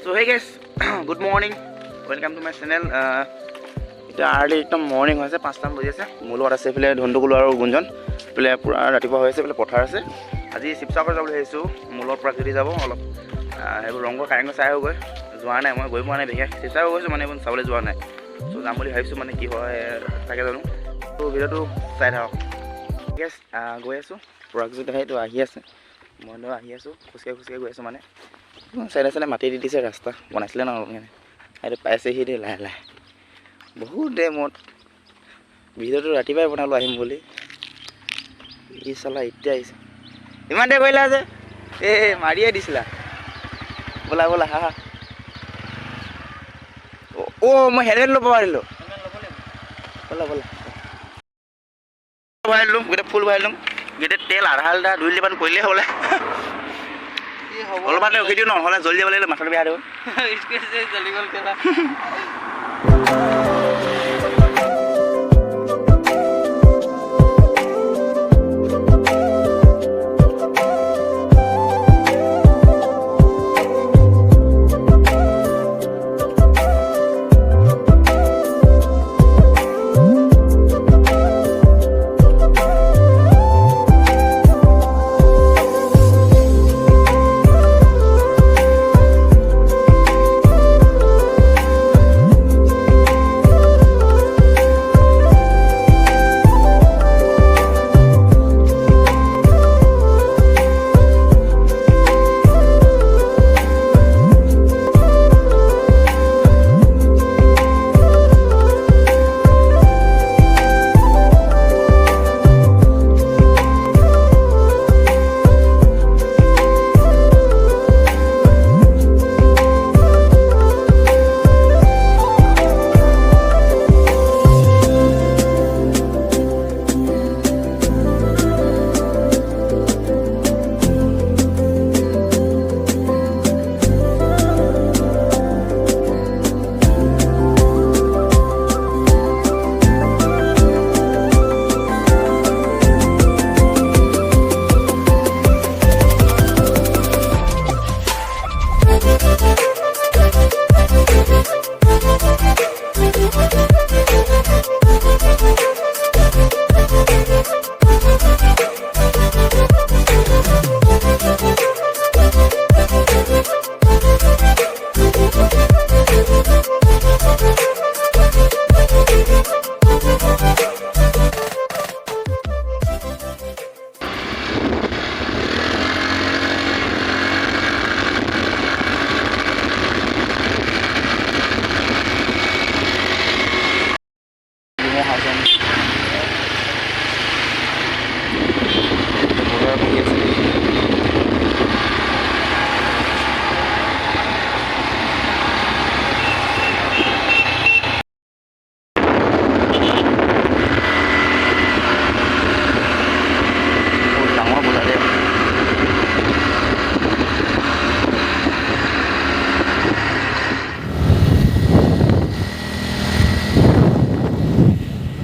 So hey guys, good morning. Welcome to my channel. It's early एकदम morning होइसे 5টা बजे আছে মুলত আছে ফলে ধন্দকুল আৰু গুঞ্জন ফলে পুৰা ৰাতিপুৱা হৈছে ফলে পথাৰ আছে আজি শিৱসাগৰ যাবলৈ আহিছো মুলৰ পৰা যদি যাব অলপ হেবোৰ ৰংগ কাৰেংগ চাই হৈ গৈ যোৱা নাই মই গৈ পোৱা নাই বিশেষ শিৱসাগৰ গৈছো মানে এখন চাবলৈ যোৱা নাই সো যাম বুলি ভাবিছো মানে কি হয় তাকে জানো তো ভিডিওটো চাই থাকক গাইস গৈ আছো প্ৰজেক্ট দেখাইতো আহি আছে মই আহি আছো খুচকে গৈ আছো মানে চাইলে মাটি দি দিছে ৰাস্তা বনাইছিলে না মানে আৰু পাইছেহি দে লাহে লাহে বহুত দে মত ভিডিওটো ৰাতিপুৱাই বনালো আহিম বুলি ই চালা এতিয়া আহিছে ইমান দে কইলা যে এ মাৰিয়ে দিছিলা বলা বলা হা ও মই হেলমেট ল'ব পাৰিলো বলা বলা ভাইলুম গতে ফুল ভাইলুম গতে তেল আধালটা 2 লিটাৰ কইলে হলে অলপমান ৰখি দিও নহলে জলদি যাব লাগিলে মাথাটো বেয়া দিব স্কেছে জলদি গল কেলা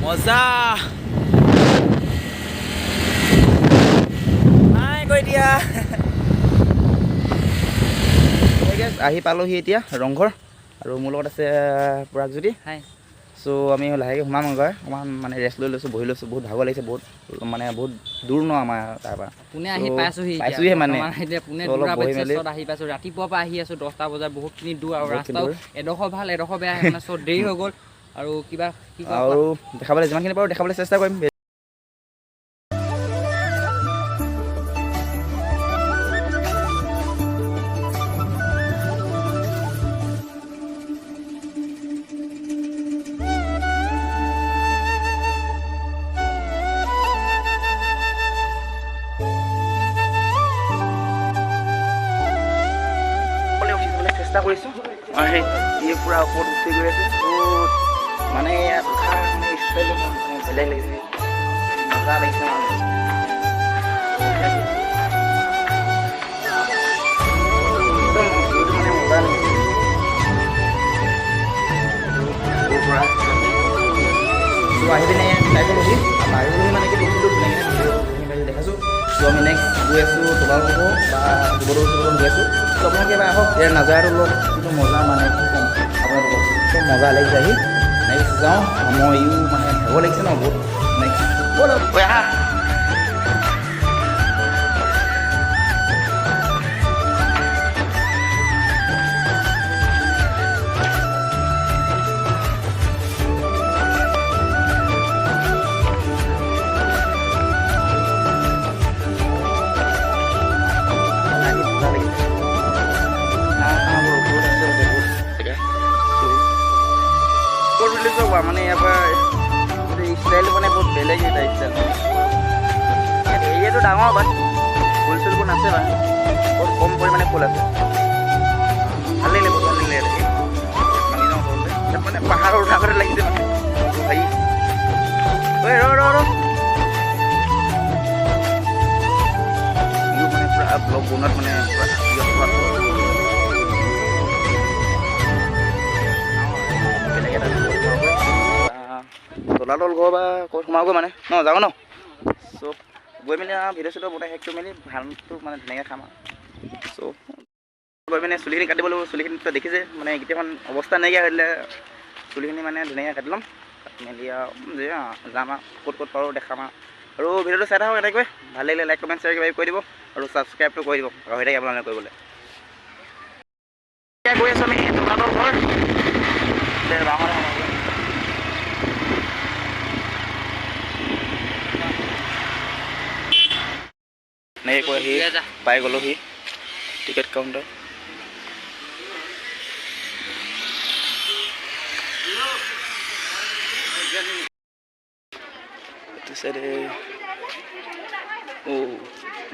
মজা নাই কৈ দিয়া আহি পালোহি এতিয়া ৰংঘৰ আৰু মোৰ লগত আছে প্ৰজজ্যোতি হাই সো আমি লাহেকৈ সোমাম গৈ অকণমান মানে ৰেষ্ট লৈ লৈছোঁ বহি লৈছোঁ বহুত ভাগৰ লাগিছে বহুত মানে বহুত দূৰ ন আমাৰ তাৰপৰা পুনে আহি পাইছোঁহি মানে পুনে আহি পাইছোঁ ৰাতিপুৱাৰ পৰা আহি আছোঁ 10টা বজাত বহুতখিনি দূৰ আৰু ৰাস্তাও এডোখৰ ভাল এডোখৰ বেয়া মানে চব দেৰি হৈ গ'ল আৰু কিবা আৰু দেখাবলৈ যিমানখিনি পাৰোঁ দেখাবলৈ চেষ্টা কৰিম চেষ্টা কৰিছোঁ আৰু সেই পুৰা ওপৰত উঠি গৈ আছে মানে ইয়াত মানে ষ্টাইল বেলেগ লাগিছে মজা লাগিছে মানে মজা লাগিছে আহি পিনে চাইকেল বহি মাৰিবলৈ মানে কি দেখিলোঁ দেখাইছোঁ চ' আমি নেক্সট গৈ আছোঁ তলাতল ঘৰ বা শিৱদৌল গৈ আছোঁ। চ' আপোনালোকে এবাৰ আহক, ইয়াৰ নাজাৰাটো লওক, কিন্তু মজা মানে কি ক'ম আপোনালোকক, একদম মজা লাগিছে আহি। নেক্সট যাওঁ, মই মানে ভাগৰ লাগিছে ন বহুত। নেক্সট ব'লক ঐ আহা। মানে ইয়াৰ পৰা ষ্টাইল মানে বহুত বেলেগ এটা ষ্টাইল। এৰিয়াটো ডাঙৰ বাট ফুল চুলবোৰ নাছে বা বহুত কম পৰিমাণে ফুল আছে। ভাল লাগিলে, বহুত ভাল লাগিলে মানি যাওঁ ঘৰলৈ। ইয়াত মানে পাহাৰৰ উঠাঘাটে লাগিছে মানে ভাই। ঐ ৰ মোৰ মানে পূৰা ব্লগ বনোৱাত মানে পূৰা তলাতল ঘৰ বা ক'ত সোমাবগৈ মানে ন, যাওঁ ন। চ' গৈ মেলি ভিডিঅ' চিডিঅ' বনাই শেষ কৰি মেলি ভাতটো মানে ধুনীয়াকৈ খাম আৰু। চ' গৈ পিনে চুলিখিনি কাটিব লাগিব। চুলিখিনিতো দেখিছে মানে কেতিয়ামান অৱস্থা নাইকিয়া হৈ দিলে, চুলিখিনি মানে ধুনীয়াকৈ কাটি ল'ম। কাটি মেলি আৰু যাম আৰু ক'ত ক'ত পাৰোঁ দেখাম আৰু ভিডিঅ'টো চাই থাকক এনেকৈ। ভাল লাগিলে লাইক কমেণ্ট শ্বেয়াৰ কিবা কৰি দিব আৰু ছাবস্ক্ৰাইবটো কৰি দিব, হৈ থাকে আপোনালোকে কৰিবলৈ। এতিয়া গৈ আছোঁ আমি তলাতল ঘৰ। এনেকৈ কৈ আহি পাই গ'লোহি টিকেট কাউণ্টাৰ। এইটো চাইডে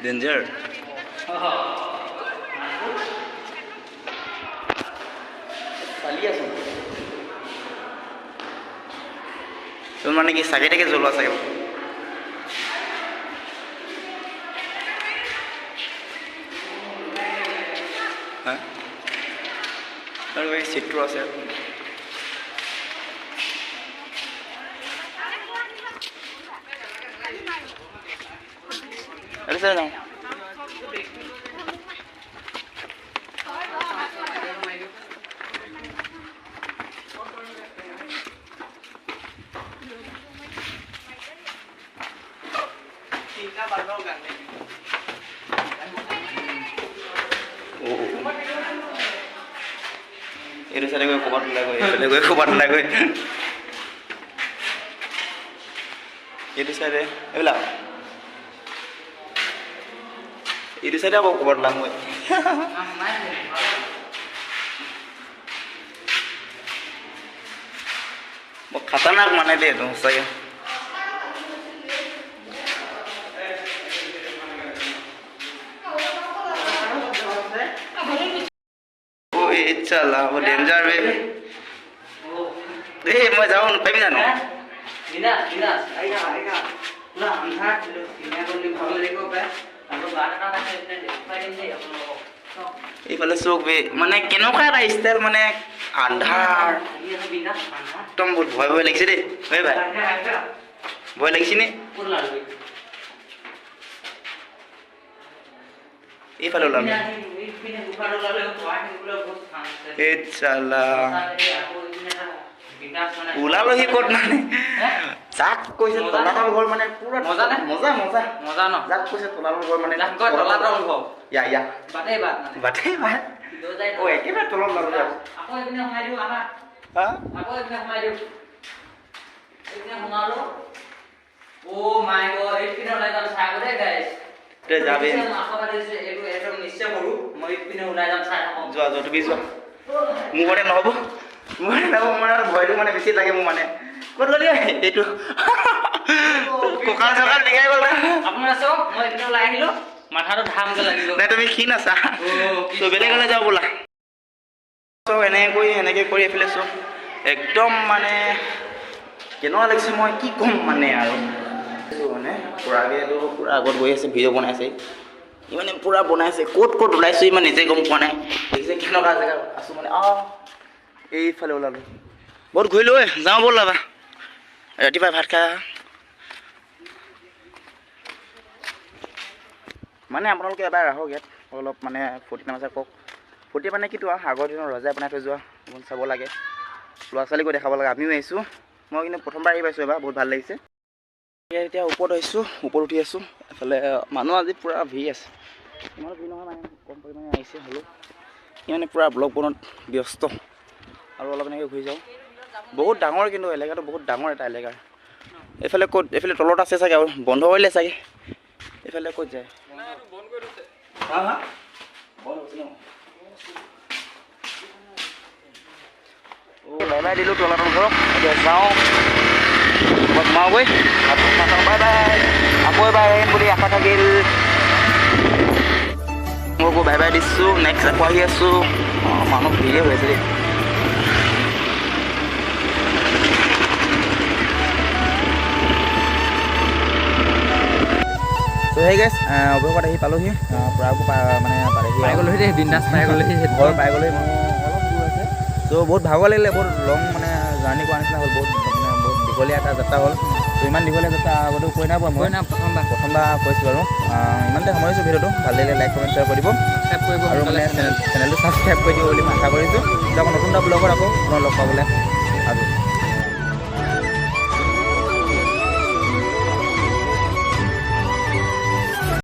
ডেঞ্জাৰ। চালি আছো তোৰ মানে কি চাগে তাকে জ্বলোৱা চাগে। আৰু এই চিটটো আছে। চাই যাওঁ এইটো চাইডে গৈ ক'ৰবাত ওলাই গৈ, এইফালে গৈ ক'ৰবাত ওলাই গৈ, এইটো চাইডে এইবিলাক এইটো চাইডে আকৌ ক'ৰবাত ওলাম গৈ। বৰ খাতাৰনাক মানে দেই এইটো সঁচাকৈ। চল ডেঞ্জাৰ বে। এই মই যাওঁ পাৰিবি জানো? এইফালে চৌক বে, মানে কেনেকুৱা এটা ষ্টাইল, মানে আন্ধাৰ একদম বহুত ভয় ভয় লাগিছে দেই। হয় ভাই ভয় লাগিছে নে? এইফালে ওলাম ওলালহি ক'ত মানে যাক কৈছে তলাতল ঘৰ মানে পুৰা মজা মজা মজা মজা ন। যাক কৈছে তলাতল ঘৰ মানে তলাতল ঘৰ ইয়া ইয়া বাটে বাট বাটে বাট ও একেবাৰে তলত লাগি যাব। আকৌ এপিনে সোমাই দিও আহা। হা আকৌ এপিনে সোমাই দিও, এপিনে সোমালো। ও মাই গড, এপিনে ওলাই যাম চাই গ'লে গাইস। তে যাবি এইটো একদম নিশ্চয় কৰো মই এপিনে ওলাই যাম চাই থাকো। যোৱা যোৱা তুমি যোৱা, মোৰ ঘৰতে নহ'ব, মোৰ নহ'ব। মোৰ ভয়টো মানে বেছি লাগে মোৰ মানে। ক'ত গ'লি এইটো কঁকাল চকাল দেখাই গ'ল না আপোনাৰ। চাওক মই এপিনে ওলাই আহিলো, মাথাটো ধামকে লাগি গ'ল। নাই তুমি ক্ষীণ আছা, তো বেলেগলৈ যাওঁ ব'লা। চব এনেকৈ কৰি এইফালে চব একদম মানে কেনেকুৱা লাগিছে মই কি ক'ম মানে আৰু মানে পূৰাকৈতো পূৰা আগত গৈ আছে, ভিডিঅ' বনাইছে মানে পূৰা বনাইছে। ক'ত ক'ত ওলাইছোঁ ইমান নিজে গম পোৱা নাই। দেখিছে কেনেকুৱা জেগা আছোঁ মানে। এইফালে ওলালোঁ, বহুত ঘূৰিলোঁ। যাওঁ ব'ল ওলাবা, ৰাতিপুৱাই ভাত খাই মানে আপোনালোকে এবাৰ আহক ইয়াত অলপ মানে ফূৰ্তি নামাচা কওক। ফূৰ্তি মানে কিটো আৰু আগৰ দিনৰ ৰজাই বনাই থৈ যোৱা অকণ চাব লাগে, ল'ৰা ছোৱালীকো দেখাব লাগে। আমিও আহিছোঁ, মই কিন্তু প্ৰথমবাৰ আহি পাইছোঁ এবাৰ, বহুত ভাল লাগিছে। এতিয়া ওপৰত আহিছোঁ, ওপৰত উঠি আছোঁ। এফালে মানুহ আজি পূৰা ভিৰ আছে, ইমান ভিৰ নহয় মানে কম পৰিমাণে আহিছে, হ'লেও মানে পূৰা ব্লগ বনোৱাত ব্যস্ত। আৰু অলপ এনেকৈ ঘূৰি যাওঁ, বহুত ডাঙৰ কিন্তু এলেকাটো বহুত ডাঙৰ এটা এলেকা। এইফালে ক'ত, এইফালে তলত আছে চাগে আৰু বন্ধ কৰিলে চাগে। এইফালে ক'ত যায় বাই বাই দিলোঁ তলাতল ঘৰক। এতিয়া যাওঁ সোমাওগৈ, বাই বাই। আকৌ এবাৰ আহিম বুলি আশা থাকিল। মই আকৌ বাই বাই দিছোঁ, নেক্সট আকৌ আহি আছোঁ। মানুহ ভিৰে হৈ আছে দেই। চ' সেই গাইছ অৱশেষত আহি পালোহি, পূৰাকো মানে পাই গ'লোহি দেই, বিন্দাছ পাই গ'লোহি, ঘৰ পাই গ'লোহি। মোৰ অলপ দূৰ আছে। চ' বহুত ভাগৰ লাগিলে, বহুত লং মানে জাৰ্ণি কৰা নিচিনা হ'ল, বহুত মানে বহুত দীঘলীয়া এটা যাত্ৰা হ'ল। ত' ইমান দীঘলীয়া যাত্ৰা আগতেও কৈ নাই পোৱা মই, প্ৰথমবাৰ কৈছোঁ বাৰু। ইমানতে সামৰিছোঁ ভিডিঅ'টো। ভাল লাগিলে লাইক কমেণ্ট শ্বেয়াৰ কৰি দিব, আৰু মানে চেনেলটো ছাবস্ক্ৰাইব কৰি দিব বুলি মই আশা কৰিছোঁ। আকৌ নতুন এটা ব্লগত আকৌ পুনৰ লগ পাবলৈ আজি